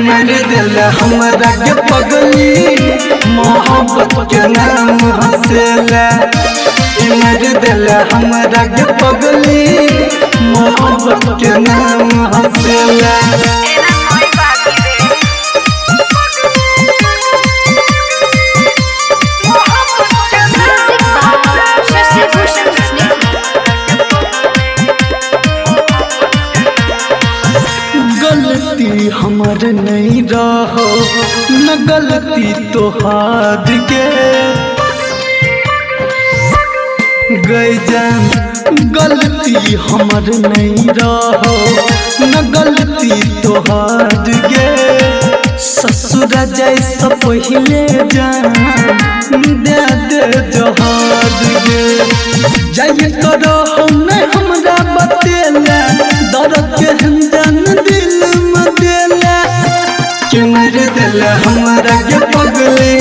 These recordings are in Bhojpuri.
मर दिल हमरा के पगली मोहब्बत के नाम हंसेला मर दिल हमरा के पगली मोहब्बत के नाम हंसेला गलती हमर नहीं रहो न गलती तोहार के गैजान गलती हमर नहीं रहो न गलती तोहार के ससुरा जैसा पहले जान दे दे जहार गे जाइए करो हम हमरा बतेला दर्द के हम दिल में देला कि मर दिल हमरा के पगली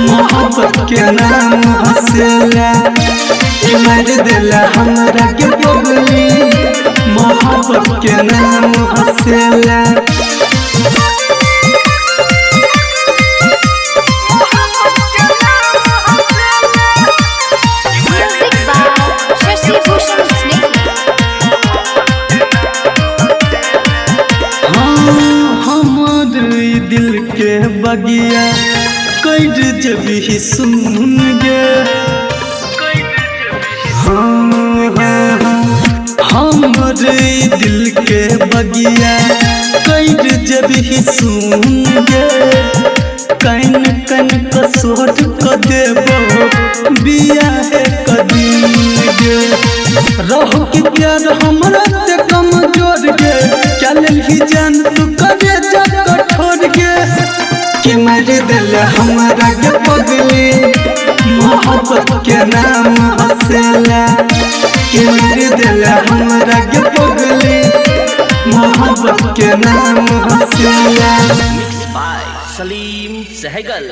मोहब्बत के नाम हंसेला कि मर दिल हमरा के पगली मोहब्बत के नाम हंसेला दिल के बगिया कैद जब ही सुन गे हमरे दिल के बगिया कैद जब ही सुन गे कन कन कसोट क देबो बिया है कदीम गे रहो कि प्यार हमरा से कमजोर गे क्या ही जान तू करे जा कठोर गे कि मर दिल हमरा के पगली मोहब्बत के नाम हंसेला कि मर दिल हमरा के पगली मोहब्बत के नाम हंसेला मिक्स बाय सलीम सहगल।